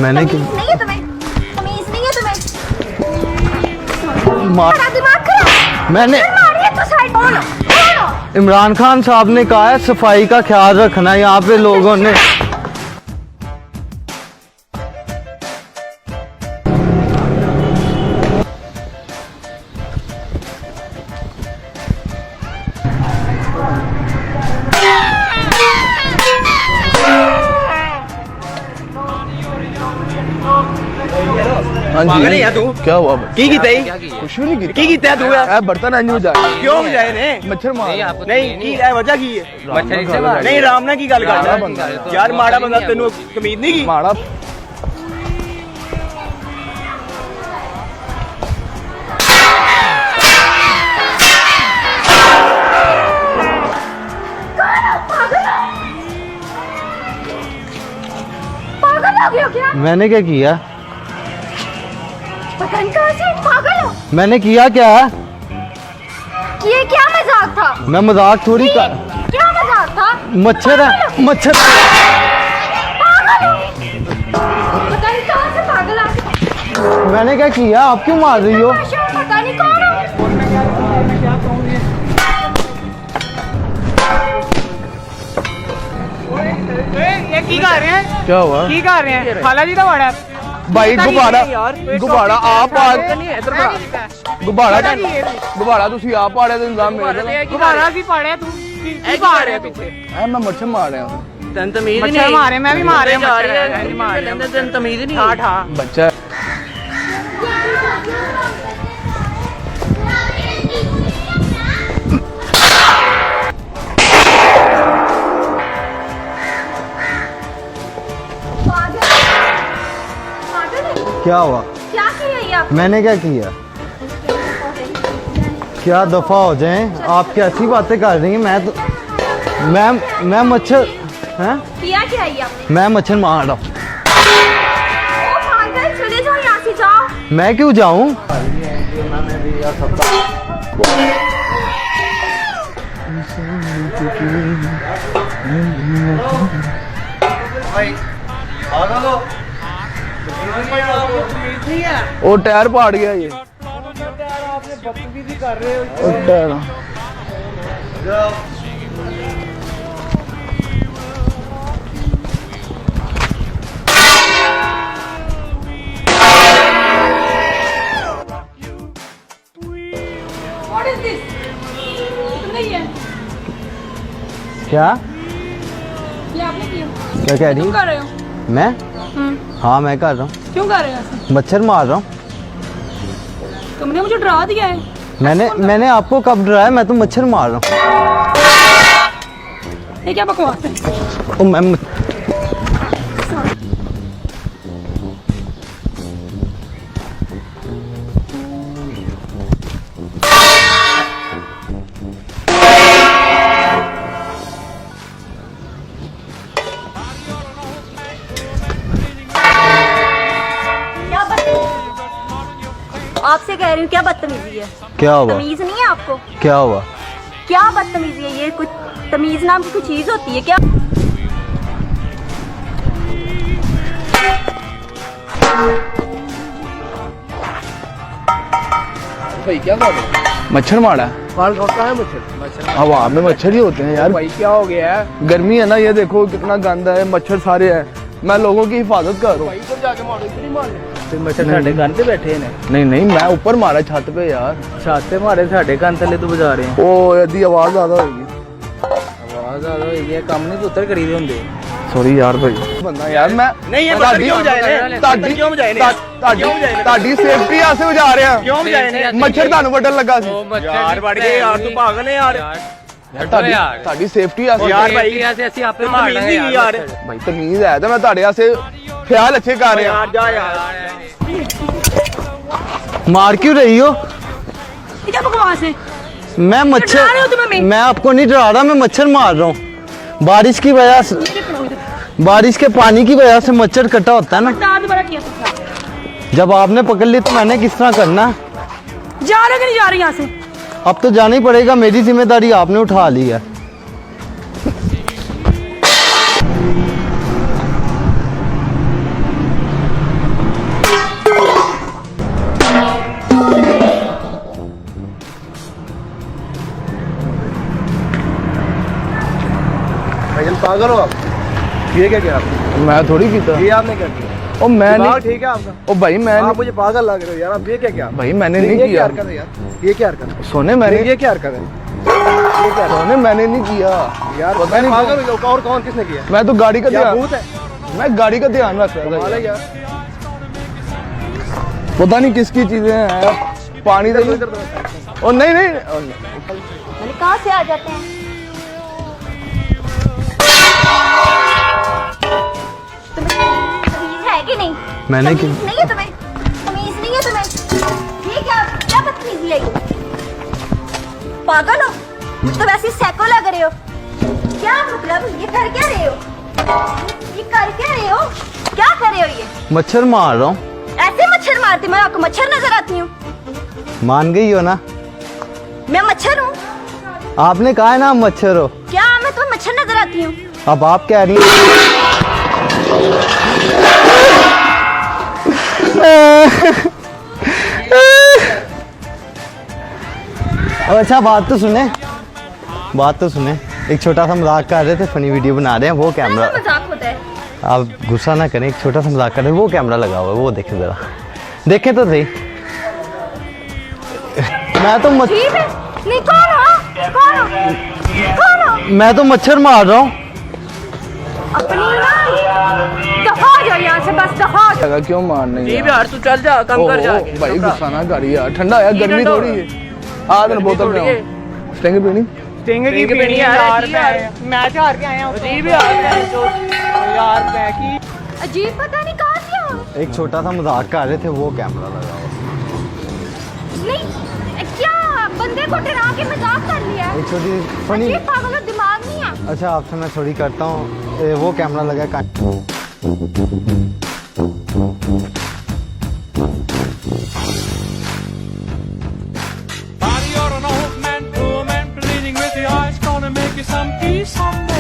मैंने तमीज़ नहीं है तुम्हें, तमीज़ नहीं है तुम्हें। मार दिमाग खराब। मैंने मारिए तो साइड बोलो। इमरान खान साहब ने कहा है सफाई का ख्याल रखना। यहाँ पे लोगों ने हाँ जी तू क्या हुआ की कीता ही कुछ भी नहीं की कीता तू किया बर्तन नहीं हो जाए क्यों बजाए ने मच्छर मार नहीं की है वजह की है नहीं राम ने की गल करदा यार माड़ा बंदा तेनू कमीज नहीं की माड़ा पागल हो गए हो क्या? मैंने क्या किया? पता नहीं कहाँ से पागल हो। मैंने किया क्या? ये क्या मजाक था? मैं मजाक थोड़ी कर क्या मजाक था? मच्छर है मच्छर पागल हो। पता नहीं कहाँ से पागल आ गए। मैंने क्या किया? आप क्यों मार रही हो? पता नहीं कौन हो। ये की कर रहे हैं क्या हुआ? की कर रहे हैं खाला जी का वाड़ा भाई गुब्बारा गुब्बारा आप गुब्बारा ਤੁਸੀਂ ਆਪ ਪਾੜਿਆ ਤੇ ਇਲਜ਼ਾਮ ਮੇਰੇ ਤੇ गुब्बारा की पाड़े तू की पा रहे पीछे ਐ ਮੈਂ ਮੱਛਰ ਮਾਰ ਰਿਹਾ ਤੈਨੂੰ ਤਮੀਜ਼ ਨਹੀਂ मच्छर मारे मैं भी मारे ਤੈਨੂੰ ਤਮੀਜ਼ ਨਹੀਂ हाँ हाँ ਬੱਚਾ क्या हुआ? क्या किया ये आप? मैंने क्या किया? क्या दफा हो जाएं? आप कैसी बातें कर रही हैं? मैं मच्छर हैं? किया क्या ये आपने? मैं मच्छर मार रहा हूँ। ओ पागल, चले जाओ यहाँ से, जाओ। मैं क्यों जाऊँ? वो टायर फाड़ गया ये टायर What is this? तुमने ये क्या आपने किया? क्या कह रही तुम है? कर रहे हो? मैं हाँ मैं कर रहा हूँ। क्यों कर रहे हो ऐसे? मच्छर मार रहा हूँ। तुमने मुझे डरा दिया है। मैंने आपको कब डराया? मैं तो मच्छर मार रहा हूँ। ये क्या बकवास है? ओ मैं आपसे कह रही हूँ, क्या बदतमीजी है? क्या हुआ? तमीज नहीं है आपको? क्या हुआ? क्या बदतमीजी है ये? कुछ तमीज नाम की कुछ चीज होती है क्या? भाई क्या बात है? मच्छर मारा कहाँ है मच्छर हवा में मच्छर ही होते हैं यार। भाई क्या हो गया है गर्मी है ना, ये देखो कितना गंदा है, मच्छर सारे हैं। मैं लोगों की हिफाजत कर रहा हूँ। ऊपर जाके मारो इतनी मार ले मच्छर साढ़े कान पे बैठे ने नहीं मैं ऊपर मारा छत पे यार। छत पे मारे साढ़े कान थले तू बजा रहे हैं ओ यदि आवाज ज्यादा होगी। आवाज आ रही है काम नहीं पुੱਤਰ करी दे ਹੁੰਦੇ सॉरी यार भाई बंदा यार मैं नहीं ये बंदा क्यों बजाए ने क्यों बजाए ने ਤੁਹਾਡੀ ਸੇਫਟੀ ਆਸੇ ਵਜਾ ਰਿਹਾ। क्यों बजाए ने ਮੱਛਰ ਤੁਹਾਨੂੰ ਵੱਢਣ ਲੱਗਾ ਸੀ यार बढ़ गए यार तू पागल है यार ਤੁਹਾਡੀ ਸੇਫਟੀ ਆਸੇ यार भाई ਅਸੀਂ ਆਪੇ ਮਾਰ ਲਾਂਗੇ यार ਭਾਈ ਤਮੀਜ਼ ਹੈ ਤੇ ਮੈਂ ਤੁਹਾਡੇ ਆਸੇ ਖਿਆਲ ਅੱਛੇ ਕਰ ਰਿਹਾ। यार जा यार मार क्यों रही हो? ये क्या बकवास है? मैं डरा रहे हो तुम मच्छर हमें? मैं आपको नहीं डरा रहा, मैं मच्छर मार रहा हूँ। बारिश की वजह से, बारिश के पानी की वजह से मच्छर इकट्ठा होता है ना। दोबारा किया तुमने? जब आपने पकड़ ली तो मैंने किस तरह करना? जा रहे हो कि नहीं जा रहे यहाँ से? अब तो जाना ही पड़ेगा, मेरी जिम्मेदारी आपने उठा ली है। पागल हो आप? ये क्या किया आपने? मैं थोड़ी पीता। ये आपने क्या किया? ओ मैं दिमाग नहीं। ठीक है आपका? ओ भाई मैं आप मुझे पागल लग रहे हो यार। आप ये क्या किया? भाई मैंने ये नहीं क्या किया। हरकत है यार? ये क्या हरकत है? सोने मैंने ये क्या हरकत है? ये क्या सोने मैंने नहीं किया यार? पता नहीं पागल हो जाओ। और कौन किसने किया? मैं तो गाड़ी का क्या ध्यान भूत है? मैं गाड़ी का ध्यान रख रहा कमाल था है यार। पता नहीं किसकी चीजें हैं पानी दे इधर तो ओ नहीं नहीं मैंने कहाँ से आ जाते हैं? तुम्हें तमीज है कि नहीं? मैंने तमीज की- नहीं है तुम्हें? तमीज नहीं है तुम्हें? ये क्या बदतमीजी है ये? पागल हो? तुम तो वैसे सैको लग रहे हो। क्या मतलब ये कर क्या रहे हो? ये कर क्या रहे हो? क्या कर रहे हो ये? मच्छर मार रहा हूँ। ऐसे मच्छर मारती मैं आपको मच्छर नजर आती हूँ? मान गई हो ना? मैं मच्छर हूँ? आपने कहा है ना आप मच्छर हो। क्या मैं तुम्हें मच्छर नजर आती हूँ? अब आप कह रही हैं। अब अच्छा बात तो सुने, बात तो सुने। एक छोटा सा मजाक कर रहे थे, फनी वीडियो बना रहे हैं, वो कैमरा। मजाक होता है। आप गुस्सा ना करें, एक छोटा सा मजाक कर रहे हैं, वो कैमरा लगा हुआ है, वो देखें जरा, देखें तो सही। मैं तो ठीक है। नहीं कौन हो? कौन हो? कौन हो? मैं तो मच्छर मार रहा हूँ। अपनी ना दफा हो जाओ यहाँ से, बस दफा हो जाओ। लगा क्यों मारने जी भी यार तू चल जा कम कर जा भाई गुस्सा ना कर यार ठंडा यार गर्मी ठंडा थोड़ी है आ देना बोतल थोड़ी में है। स्टिंग पीनी टेंगे की टेंगे पीनी यार, यार। यार। मैच हार के आए हैं। जी भी यार यार मैं की अजीब पता नहीं कहाँ से हो। एक छोटा सा मजाक कर रहे थे, वो कैमरा लगा हुआ। नहीं क्या बंदे को डरा के मजाक कर लिया? एक छोटी फनी। अजीब पागल हो, दिमाग नहीं है। अच्छा आपसे मैं थोड़ी करता हूँ, वो कैमरा लगा का। Body or an old man, poor man, bleeding with the eyes, gonna make you some peace someday.